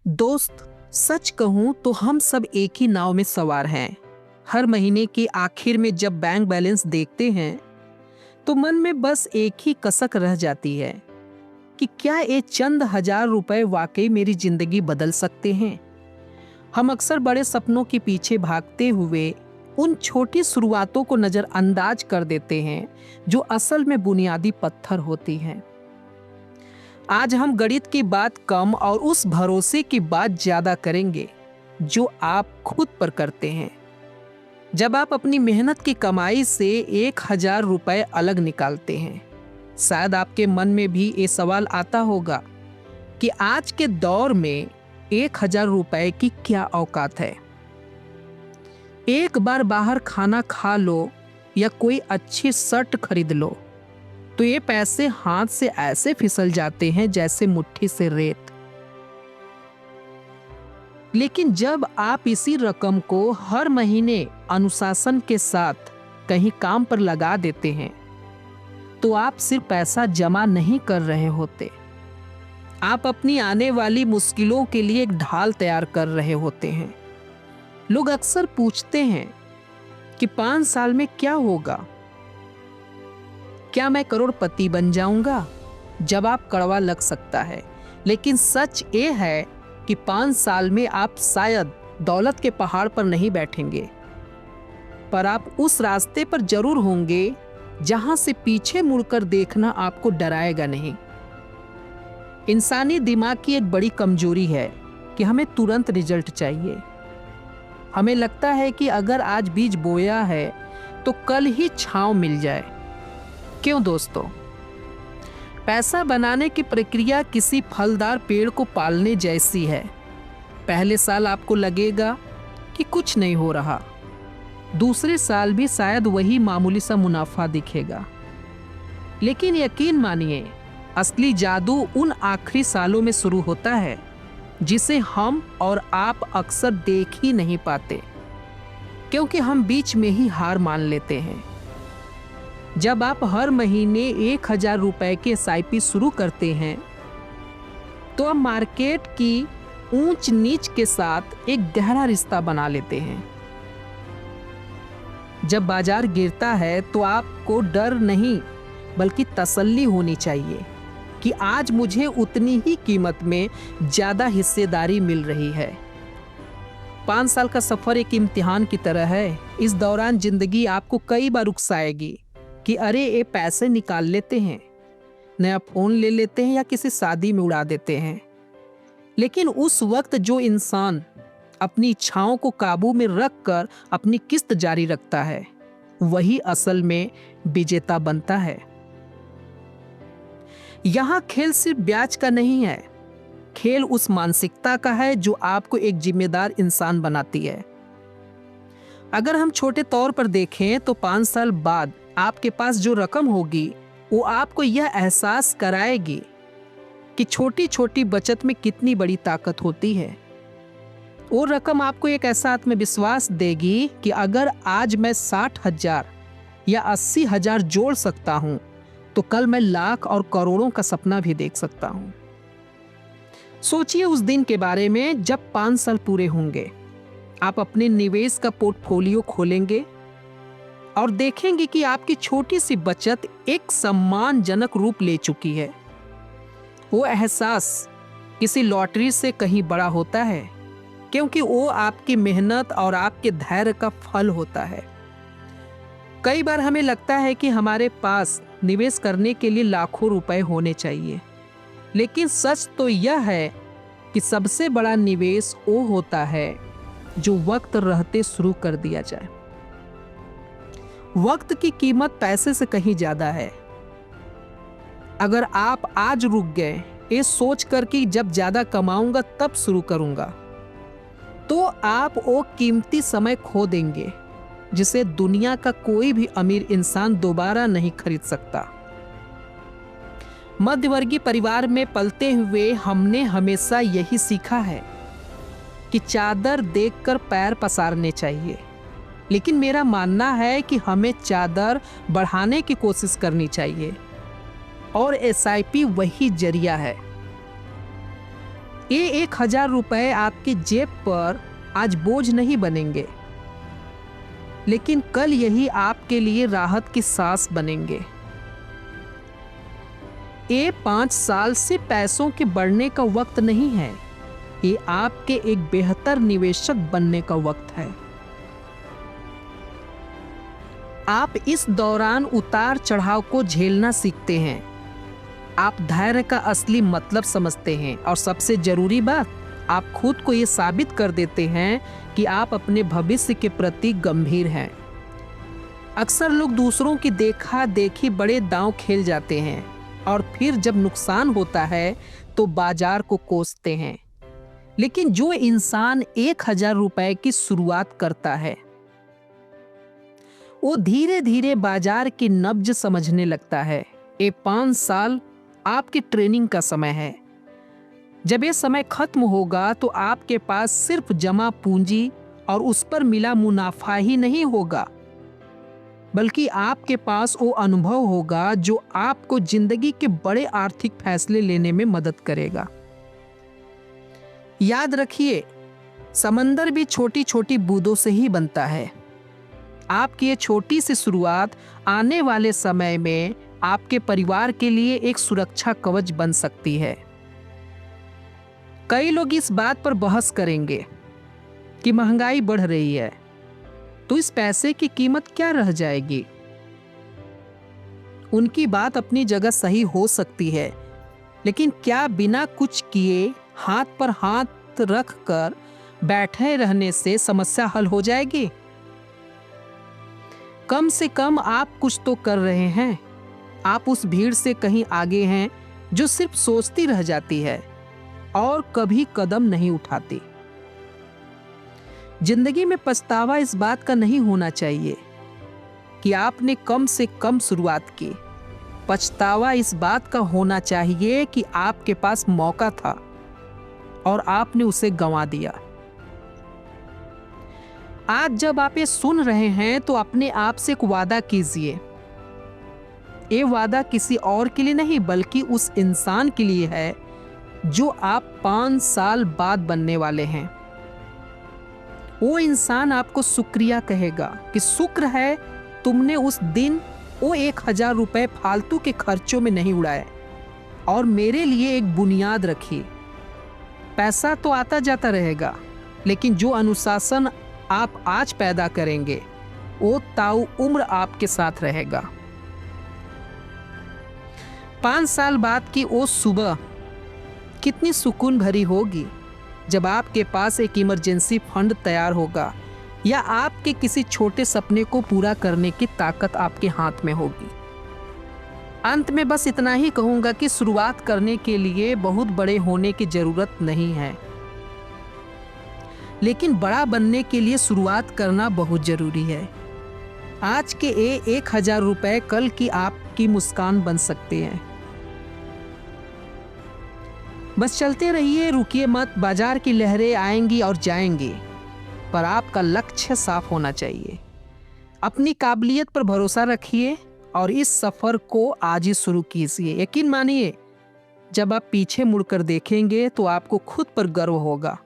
दोस्त, सच कहूं तो हम सब एक ही नाव में सवार हैं। हर महीने के आखिर में जब बैंक बैलेंस देखते हैं तो मन में बस एक ही कसक रह जाती है कि क्या ये चंद हजार रुपए वाकई मेरी जिंदगी बदल सकते हैं। हम अक्सर बड़े सपनों के पीछे भागते हुए उन छोटी शुरुआतों को नजरअंदाज कर देते हैं जो असल में बुनियादी पत्थर होती हैं। आज हम गणित की बात कम और उस भरोसे की बात ज्यादा करेंगे जो आप खुद पर करते हैं। जब आप अपनी मेहनत की कमाई से 1,000 रुपए अलग निकालते हैं, शायद आपके मन में भी ये सवाल आता होगा कि आज के दौर में 1,000 रुपए की क्या औकात है। एक बार बाहर खाना खा लो या कोई अच्छी शर्ट खरीद लो तो ये पैसे हाथ से ऐसे फिसल जाते हैं जैसे मुट्ठी से रेत। लेकिन जब आप इसी रकम को हर महीने अनुशासन के साथ कहीं काम पर लगा देते हैं तो आप सिर्फ पैसा जमा नहीं कर रहे होते, आप अपनी आने वाली मुश्किलों के लिए एक ढाल तैयार कर रहे होते हैं। लोग अक्सर पूछते हैं कि 5 साल में क्या होगा, क्या मैं करोड़पति बन जाऊंगा। जवाब कड़वा लग सकता है, लेकिन सच ये है कि 5 साल में आप शायद दौलत के पहाड़ पर नहीं बैठेंगे, पर आप उस रास्ते पर जरूर होंगे जहां से पीछे मुड़कर देखना आपको डराएगा नहीं। इंसानी दिमाग की एक बड़ी कमजोरी है कि हमें तुरंत रिजल्ट चाहिए। हमें लगता है कि अगर आज बीज बोया है तो कल ही छांव मिल जाए। क्यों दोस्तों? पैसा बनाने की प्रक्रिया किसी फलदार पेड़ को पालने जैसी है। पहले साल आपको लगेगा कि कुछ नहीं हो रहा, दूसरे साल भी शायद वही मामूली सा मुनाफा दिखेगा। लेकिन यकीन मानिए, असली जादू उन आखिरी सालों में शुरू होता है जिसे हम और आप अक्सर देख ही नहीं पाते, क्योंकि हम बीच में ही हार मान लेते हैं। जब आप हर महीने 1,000 रुपए के SIP शुरू करते हैं तो आप मार्केट की ऊंच नीच के साथ एक गहरा रिश्ता बना लेते हैं। जब बाजार गिरता है तो आपको डर नहीं बल्कि तसल्ली होनी चाहिए कि आज मुझे उतनी ही कीमत में ज्यादा हिस्सेदारी मिल रही है। 5 साल का सफर एक इम्तिहान की तरह है। इस दौरान जिंदगी आपको कई बार उकसाएगी कि अरे ये पैसे निकाल लेते हैं, नया फोन ले लेते हैं या किसी शादी में उड़ा देते हैं। लेकिन उस वक्त जो इंसान अपनी इच्छाओं को काबू में रखकर अपनी किस्त जारी रखता है वही असल में विजेता बनता है। यहां खेल सिर्फ ब्याज का नहीं है, खेल उस मानसिकता का है जो आपको एक जिम्मेदार इंसान बनाती है। अगर हम छोटे तौर पर देखें तो 5 साल बाद आपके पास जो रकम होगी वो आपको यह एहसास कराएगी कि छोटी छोटी बचत में कितनी बड़ी ताकत होती है। वो रकम आपको एक ऐसा आत्मविश्वास देगी कि अगर आज मैं 60,000 या 80,000 जोड़ सकता हूं तो कल मैं लाख और करोड़ों का सपना भी देख सकता हूं। सोचिए उस दिन के बारे में जब 5 साल पूरे होंगे। आप अपने निवेश का पोर्टफोलियो खोलेंगे और देखेंगे कि आपकी छोटी सी बचत एक सम्मानजनक रूप ले चुकी है। वो एहसास किसी लॉटरी से कहीं बड़ा होता है, क्योंकि वो आपकी मेहनत और आपके धैर्य का फल होता है। कई बार हमें लगता है कि हमारे पास निवेश करने के लिए लाखों रुपए होने चाहिए, लेकिन सच तो यह है कि सबसे बड़ा निवेश वो होता है जो वक्त रहते शुरू कर दिया जाए। वक्त की कीमत पैसे से कहीं ज्यादा है। अगर आप आज रुक गए ये सोच कर कि जब ज्यादा कमाऊंगा तब शुरू करूंगा, तो आप वो कीमती समय खो देंगे जिसे दुनिया का कोई भी अमीर इंसान दोबारा नहीं खरीद सकता। मध्यवर्गीय परिवार में पलते हुए हमने हमेशा यही सीखा है कि चादर देखकर पैर पसारने चाहिए, लेकिन मेरा मानना है कि हमें चादर बढ़ाने की कोशिश करनी चाहिए और SIP वही जरिया है। ये 1,000 रुपए आपकी जेब पर आज बोझ नहीं बनेंगे, लेकिन कल यही आपके लिए राहत की सांस बनेंगे। ये 5 साल से पैसों के बढ़ने का वक्त नहीं है, ये आपके एक बेहतर निवेशक बनने का वक्त है। आप इस दौरान उतार चढ़ाव को झेलना सीखते हैं। आप धैर्य का असली मतलब समझते हैं और सबसे जरूरी बात, आप खुद को ये साबित कर देते हैं कि आप अपने भविष्य के प्रति गंभीर हैं। अक्सर लोग दूसरों की देखा देखी बड़े दांव खेल जाते हैं और फिर जब नुकसान होता है तो बाजार को कोसते हैं। लेकिन जो इंसान 1,000 रुपए की शुरुआत करता है, वो धीरे धीरे बाजार की नब्ज समझने लगता है। ये 5 साल आपकी ट्रेनिंग का समय है। जब ये समय खत्म होगा तो आपके पास सिर्फ जमा पूंजी और उस पर मिला मुनाफा ही नहीं होगा, बल्कि आपके पास वो अनुभव होगा जो आपको जिंदगी के बड़े आर्थिक फैसले लेने में मदद करेगा। याद रखिए, समंदर भी छोटी छोटी बूंदों से ही बनता है। आपकी ये छोटी सी शुरुआत आने वाले समय में आपके परिवार के लिए एक सुरक्षा कवच बन सकती है। कई लोग इस बात पर बहस करेंगे कि महंगाई बढ़ रही है, तो इस पैसे की कीमत क्या रह जाएगी। उनकी बात अपनी जगह सही हो सकती है, लेकिन क्या बिना कुछ किए हाथ पर हाथ रख कर बैठे रहने से समस्या हल हो जाएगी? कम से कम आप कुछ तो कर रहे हैं। आप उस भीड़ से कहीं आगे हैं जो सिर्फ सोचती रह जाती है और कभी कदम नहीं उठाती। जिंदगी में पछतावा इस बात का नहीं होना चाहिए कि आपने कम से कम शुरुआत की। पछतावा इस बात का होना चाहिए कि आपके पास मौका था और आपने उसे गंवा दिया। आज जब आप ये सुन रहे हैं तो अपने आप से एक वादा कीजिए। ये वादा किसी और के लिए नहीं, बल्कि उस इंसान के लिए है जो आप 5 साल बाद बनने वाले हैं। वो इंसान आपको शुक्रिया कहेगा कि शुक्र है तुमने उस दिन वो 1,000 रुपए फालतू के खर्चों में नहीं उड़ाए और मेरे लिए एक बुनियाद रखी। पैसा तो आता जाता रहेगा, लेकिन जो अनुशासन आप आज पैदा करेंगे वो ताऊ उम्र आपके साथ रहेगा। 5 साल बाद की वो सुबह कितनी सुकून भरी होगी जब आपके पास एक इमरजेंसी फंड तैयार होगा या आपके किसी छोटे सपने को पूरा करने की ताकत आपके हाथ में होगी। अंत में बस इतना ही कहूंगा कि शुरुआत करने के लिए बहुत बड़े होने की जरूरत नहीं है, लेकिन बड़ा बनने के लिए शुरुआत करना बहुत जरूरी है। आज के 1,000 रुपए कल की आपकी मुस्कान बन सकते हैं। बस चलते रहिए, रुकिए मत। बाजार की लहरें आएंगी और जाएंगी, पर आपका लक्ष्य साफ होना चाहिए। अपनी काबिलियत पर भरोसा रखिए और इस सफर को आज ही शुरू कीजिए। यकीन मानिए, जब आप पीछे मुड़कर देखेंगे तो आपको खुद पर गर्व होगा।